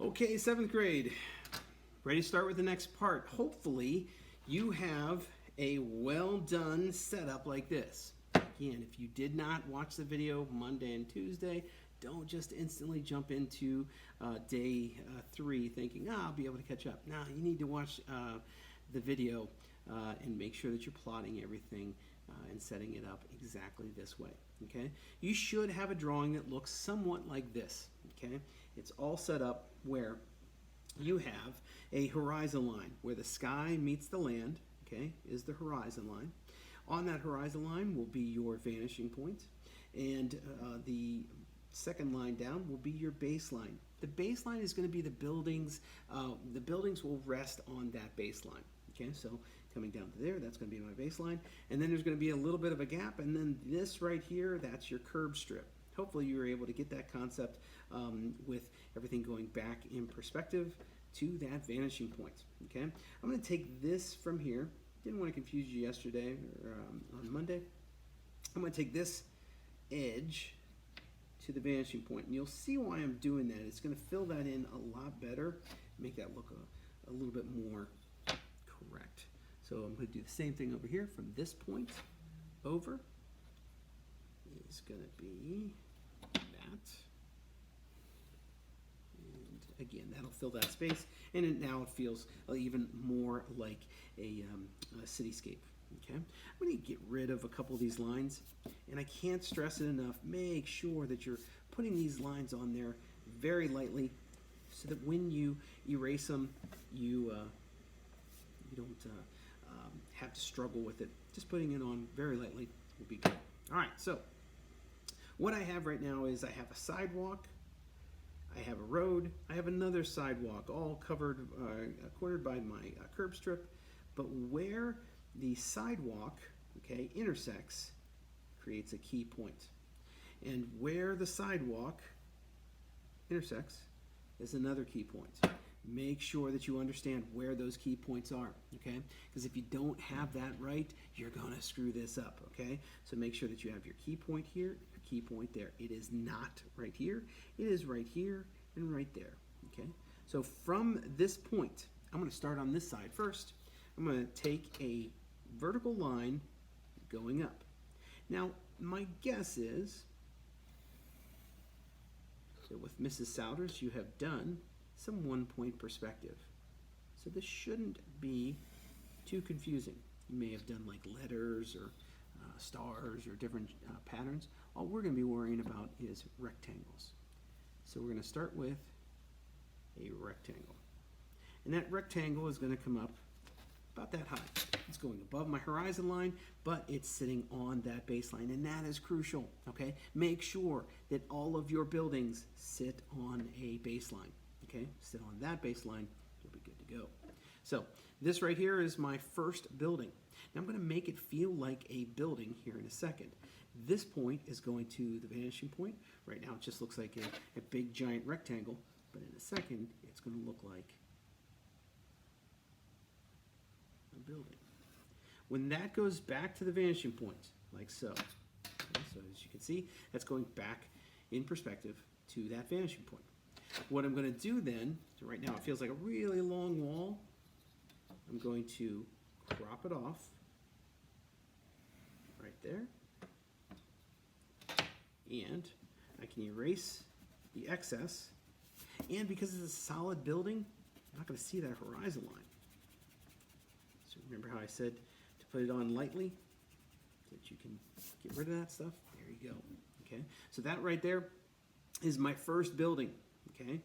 Okay, seventh grade. Ready to start with the next part. Hopefully, you have a well done setup like this. Again, if you did not watch the video Monday and Tuesday, don't just instantly jump into day 3 thinking, I'll be able to catch up. Now, you need to watch the video and make sure that you're plotting everything and setting it up exactly this way. Okay? You should have a drawing that looks somewhat like this. Okay? It's all set up where you have a horizon line where the sky meets the land, okay, is the horizon line. On that horizon line will be your vanishing point, and the second line down will be your baseline. The baseline is going to be the buildings. The buildings will rest on that baseline. Okay, so coming down to there, that's going to be my baseline, and then there's going to be a little bit of a gap, and then this right here, that's your curb strip. Hopefully you were able to get that concept with everything going back in perspective to that vanishing point. Okay, I'm going to take this from here. Didn't want to confuse you yesterday or on Monday. I'm going to take this edge to the vanishing point, and you'll see why I'm doing that. It's going to fill that in a lot better, make that look a little bit more correct. So I'm going to do the same thing over here from this point over. Is going to be that. And again, that'll fill that space, and now it feels even more like a cityscape. Okay, I'm going to get rid of a couple of these lines, and I can't stress it enough. Make sure that you're putting these lines on there very lightly, so that when you erase them, you don't have to struggle with it. Just putting it on very lightly will be good. All right, so what I have right now is I have a sidewalk, I have a road, I have another sidewalk, all covered, cornered by my curb strip. But where the sidewalk, okay, intersects, creates a key point. And where the sidewalk intersects is another key point. Make sure that you understand where those key points are, okay? Because if you don't have that right, you're going to screw this up, okay? So make sure that you have your key point here, your key point there. It is not right here. It is right here and right there, okay? So from this point, I'm going to start on this side first. I'm going to take a vertical line going up. Now, my guess is that with Mrs. Souders, you have done some one-point perspective. So this shouldn't be too confusing. You may have done like letters or stars or different patterns. All we're going to be worrying about is rectangles. So we're going to start with a rectangle. And that rectangle is going to come up about that high. It's going above my horizon line, but it's sitting on that baseline, and that is crucial, okay? Make sure that all of your buildings sit on a baseline. Okay, sit on that baseline, you'll be good to go. So this right here is my first building. Now I'm going to make it feel like a building here in a second. This point is going to the vanishing point. Right now it just looks like a big giant rectangle, but in a second it's going to look like a building. When that goes back to the vanishing point, like so, okay, so as you can see, that's going back in perspective to that vanishing point. What I'm going to do then, so right now it feels like a really long wall, I'm going to crop it off right there, and I can erase the excess, and because it's a solid building, I'm not going to see that horizon line. So remember how I said to put it on lightly, so that you can get rid of that stuff? There you go. Okay, so that right there is my first building. Okay,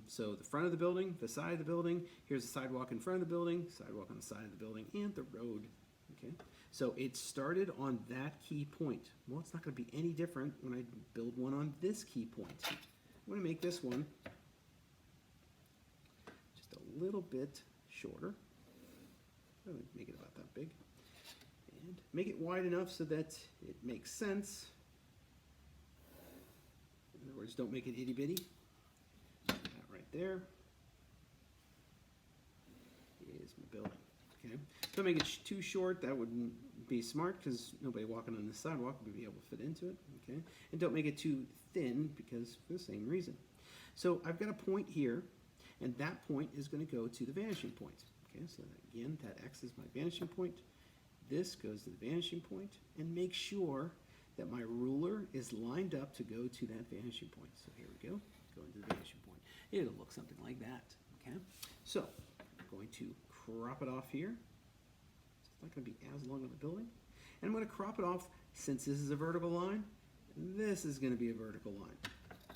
so the front of the building, the side of the building, here's the sidewalk in front of the building, sidewalk on the side of the building, and the road. Okay, so it started on that key point. Well, it's not going to be any different when I build one on this key point. I'm going to make this one just a little bit shorter. Make it about that big, and make it wide enough so that it makes sense. In other words, don't make it itty bitty. That right there is my building. Okay, don't make it too short. That wouldn't be smart because nobody walking on the sidewalk would be able to fit into it. Okay, and don't make it too thin because for the same reason. So I've got a point here, and that point is going to go to the vanishing point. Okay, so again, that X is my vanishing point. This goes to the vanishing point, and make sure that my ruler is lined up to go to that vanishing point. So here we go, going to the vanishing point. It'll look something like that, okay? So I'm going to crop it off here. It's not going to be as long of a building. And I'm going to crop it off, since this is a vertical line, this is going to be a vertical line,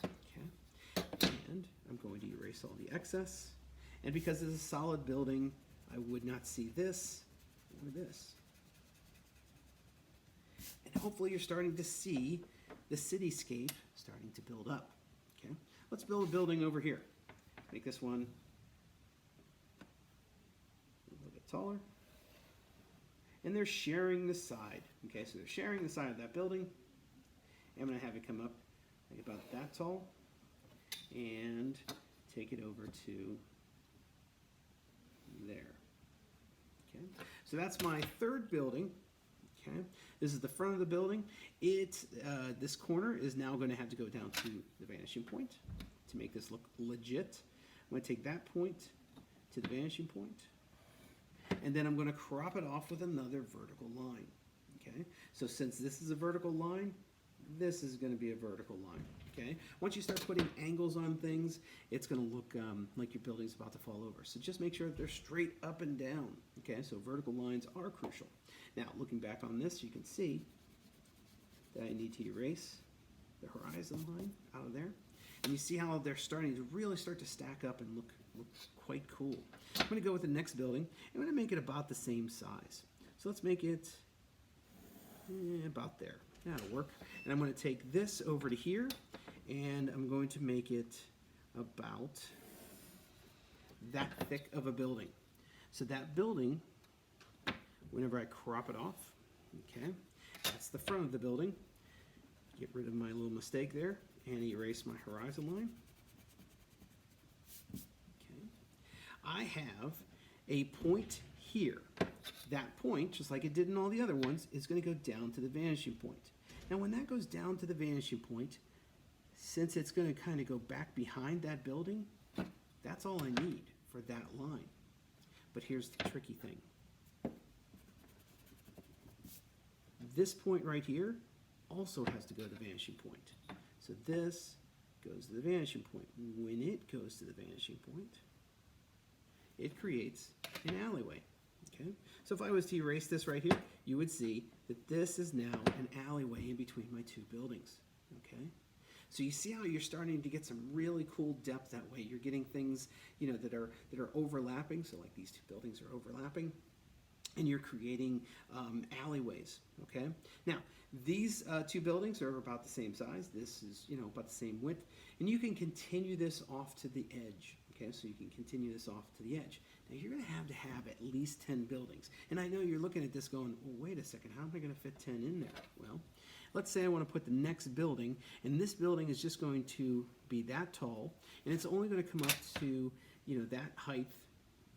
okay? And I'm going to erase all the excess. And because it's a solid building, I would not see this or this. And hopefully you're starting to see the cityscape starting to build up, okay? Let's build a building over here. Make this one a little bit taller. And they're sharing the side, okay? So they're sharing the side of that building. I'm gonna have it come up like about that tall and take it over to there, okay? So that's my third building, okay? This is the front of the building. This corner is now gonna have to go down to the vanishing point to make this look legit. I'm gonna take that point to the vanishing point, and then I'm gonna crop it off with another vertical line, okay? So since this is a vertical line, this is gonna be a vertical line, okay? Once you start putting angles on things, it's gonna look like your building's about to fall over. So just make sure that they're straight up and down, okay? So vertical lines are crucial. Now, looking back on this, you can see that I need to erase the horizon line out of there. And you see how they're starting to really start to stack up and look quite cool. I'm gonna go with the next building. I'm gonna make it about the same size. So let's make it about there. That'll work. And I'm gonna take this over to here, and I'm going to make it about that thick of a building. So that building, whenever I crop it off, okay, that's the front of the building. Get rid of my little mistake there and erase my horizon line. Okay. I have a point here. That point, just like it did in all the other ones, is going to go down to the vanishing point. Now when that goes down to the vanishing point, since it's going to kind of go back behind that building, that's all I need for that line. But here's the tricky thing. This point right here also has to go to the vanishing point. So this goes to the vanishing point. When it goes to the vanishing point, it creates an alleyway, okay? So if I was to erase this right here, you would see that this is now an alleyway in between my two buildings, okay? So you see how you're starting to get some really cool depth that way. You're getting things, you know, that are overlapping. So like these two buildings are overlapping, and you're creating alleyways, okay? Now, these two buildings are about the same size. This is, you know, about the same width. And you can continue this off to the edge, okay? So you can continue this off to the edge. Now, you're gonna have at least 10 buildings. And I know you're looking at this going, well, wait a second, how am I gonna fit 10 in there? Well, let's say I wanna put the next building, and this building is just going to be that tall, and it's only gonna come up to, you know, that height.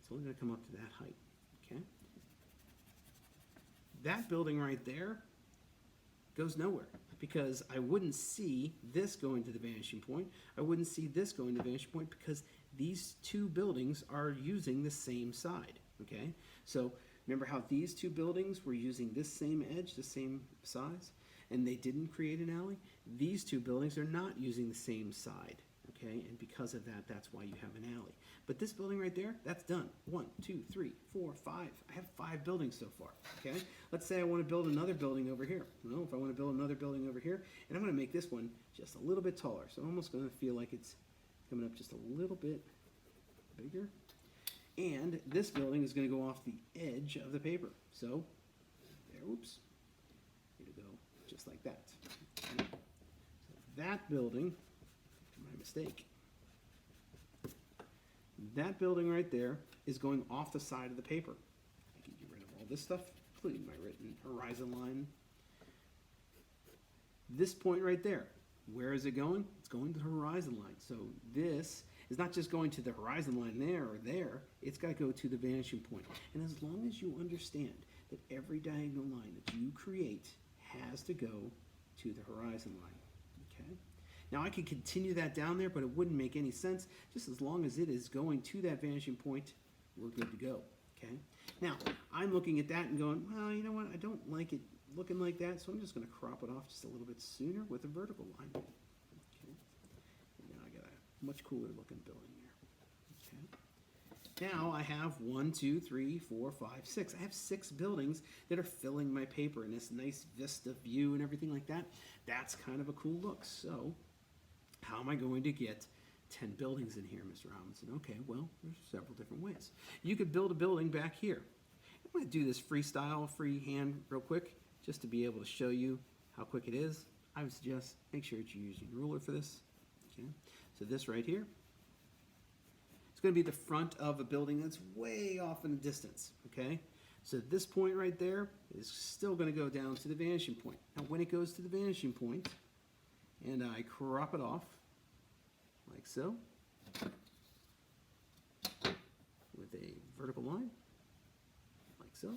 It's only gonna come up to that height, okay? That building right there goes nowhere, because I wouldn't see this going to the vanishing point. I wouldn't see this going to the vanishing point, because these two buildings are using the same side, okay? So remember how these two buildings were using this same edge, the same size, and they didn't create an alley? These two buildings are not using the same side, okay? And because of that, that's why you have an alley. But this building right there, that's done. 1, 2, 3, 4, 5. I have 5 buildings so far, okay? Let's say I want to build another building over here. Well, if I want to build another building over here, and I'm going to make this one just a little bit taller. So I'm almost going to feel like it's coming up just a little bit bigger. And this building is going to go off the edge of the paper. So, there, whoops. It'll go just like that. Okay? So that building, my mistake. That building right there is going off the side of the paper. I can get rid of all this stuff, including my written horizon line. This point right there, where is it going? It's going to the horizon line. So this is not just going to the horizon line there or there, it's got to go to the vanishing point. And as long as you understand that every diagonal line that you create has to go to the horizon line, okay? Now I could continue that down there, but it wouldn't make any sense. Just as long as it is going to that vanishing point, we're good to go, okay? Now, I'm looking at that and going, well, you know what? I don't like it looking like that, so I'm just going to crop it off just a little bit sooner with a vertical line. Okay. And now I got a much cooler looking building here. Okay. Now I have 1, 2, 3, 4, 5, 6. I have 6 buildings that are filling my paper in this nice vista view and everything like that. That's kind of a cool look. So how am I going to get 10 buildings in here, Mr. Robinson? Okay, well, there's several different ways. You could build a building back here. I'm going to do this freestyle, freehand real quick, just to be able to show you how quick it is. I would suggest make sure that you're using a ruler for this. Okay, so this right here, it's going to be the front of a building that's way off in the distance. Okay, so this point right there is still going to go down to the vanishing point. Now, when it goes to the vanishing point, and I crop it off, like so, with a vertical line, like so,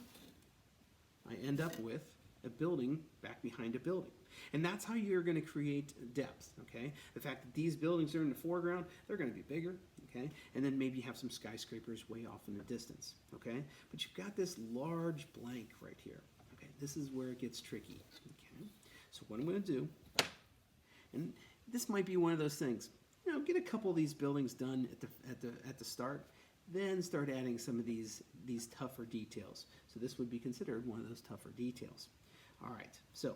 I end up with a building back behind a building. And that's how you're going to create depth, okay? The fact that these buildings are in the foreground, they're going to be bigger, okay? And then maybe you have some skyscrapers way off in the distance, okay? But you've got this large blank right here, okay? This is where it gets tricky, okay? So what I'm going to do, and this might be one of those things, you know, get a couple of these buildings done at the start, then start adding some of these tougher details. So this would be considered one of those tougher details. All right, so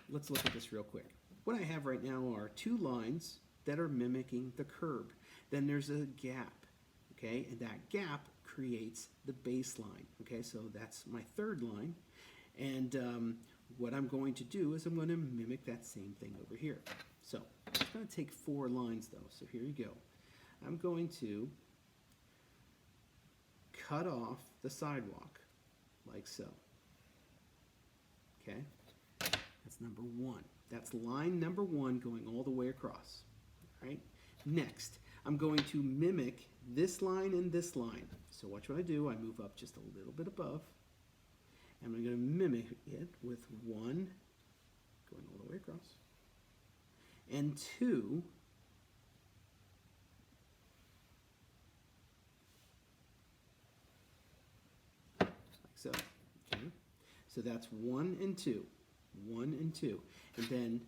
let's look at this real quick. What I have right now are 2 lines that are mimicking the curb. Then there's a gap, okay, and that gap creates the baseline. Okay, so that's my 3rd line, and what I'm going to do is I'm going to mimic that same thing over here. So it's going to take 4 lines though, so here you go. I'm going to cut off the sidewalk like so. Okay, that's number 1. That's line number 1 going all the way across. All right, next I'm going to mimic this line and this line. So watch what I do. I move up just a little bit above, and I'm going to mimic it with 1 going all the way across, and 2 like so. Okay, so that's 1 and 2, 1 and 2, and then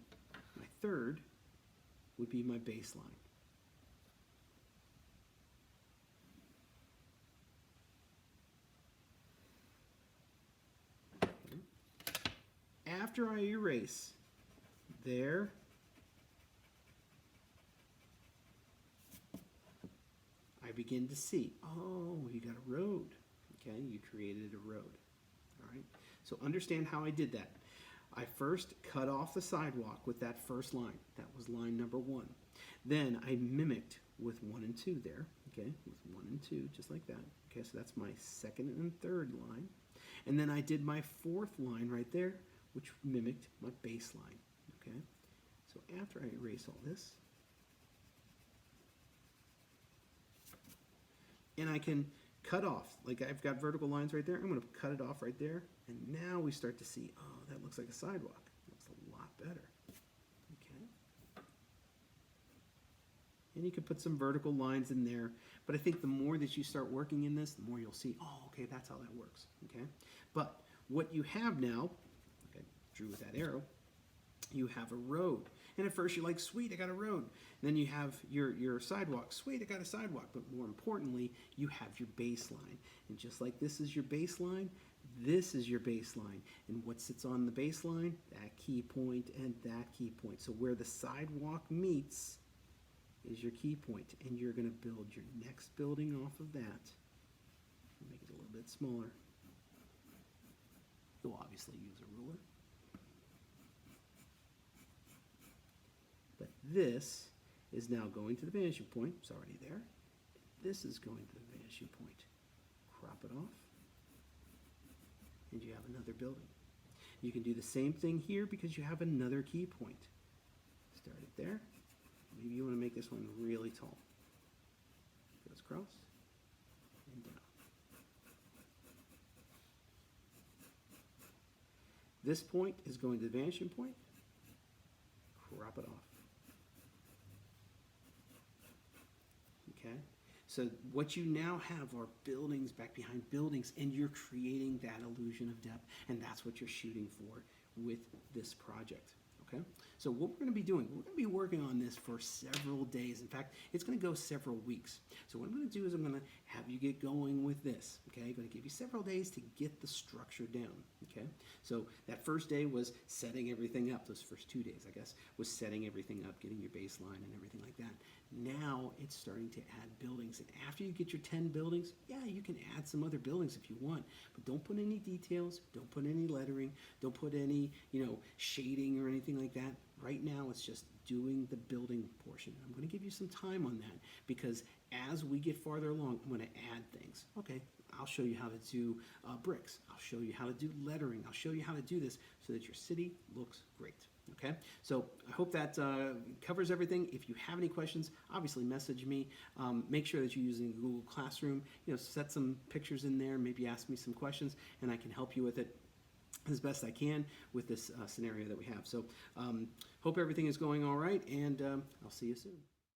my 3rd would be my baseline. Okay. After I erase there, I begin to see, oh, you got a road. Okay, you created a road. All right, so understand how I did that. I first cut off the sidewalk with that first line. That was line number 1. Then I mimicked with 1 and 2 there, okay, with 1 and 2, just like that. Okay, so that's my 2nd and 3rd line. And then I did my 4th line right there, which mimicked my baseline, okay? So after I erase all this, and I can cut off, like I've got vertical lines right there, I'm going to cut it off right there, and now we start to see, oh, that looks like a sidewalk. Looks a lot better. Okay. And you can put some vertical lines in there, but I think the more that you start working in this, the more you'll see, oh, okay, that's how that works. Okay. But what you have now, like I drew with that arrow, you have a road. And at first you're like, sweet, I got a road. And then you have your sidewalk. Sweet, I got a sidewalk. But more importantly, you have your baseline. And just like this is your baseline, this is your baseline. And what sits on the baseline? That key point and that key point. So where the sidewalk meets is your key point. And you're going to build your next building off of that. Make it a little bit smaller. You'll obviously use a ruler. But this is now going to the vanishing point. It's already there. This is going to the vanishing point. Crop it off. And you have another building. You can do the same thing here because you have another key point. Start it there. Maybe you want to make this one really tall. Goes across and down. This point is going to the vanishing point. Crop it off. Okay? So what you now have are buildings back behind buildings, and you're creating that illusion of depth, and that's what you're shooting for with this project. Okay? So what we're going to be doing, we're going to be working on this for several days. In fact, it's going to go several weeks. So what I'm going to do is I'm going to have you get going with this. Okay? I'm going to give you several days to get the structure down. Okay? So that first day was setting everything up. Those first 2 days, I guess, was setting everything up, getting your baseline and everything like that. Now it's starting to add buildings. And after you get your 10 buildings, yeah, you can add some other buildings if you want. But don't put any details. Don't put any lettering. Don't put any, shading or anything like that. Right now, it's just doing the building portion. I'm going to give you some time on that because as we get farther along, I'm going to add things. Okay, I'll show you how to do bricks. I'll show you how to do lettering. I'll show you how to do this so that your city looks great. Okay, so I hope that covers everything. If you have any questions, obviously message me. Make sure that you're using Google Classroom. Set some pictures in there, maybe ask me some questions, and I can help you with it as best I can with this scenario that we have. So hope everything is going all right, and I'll see you soon.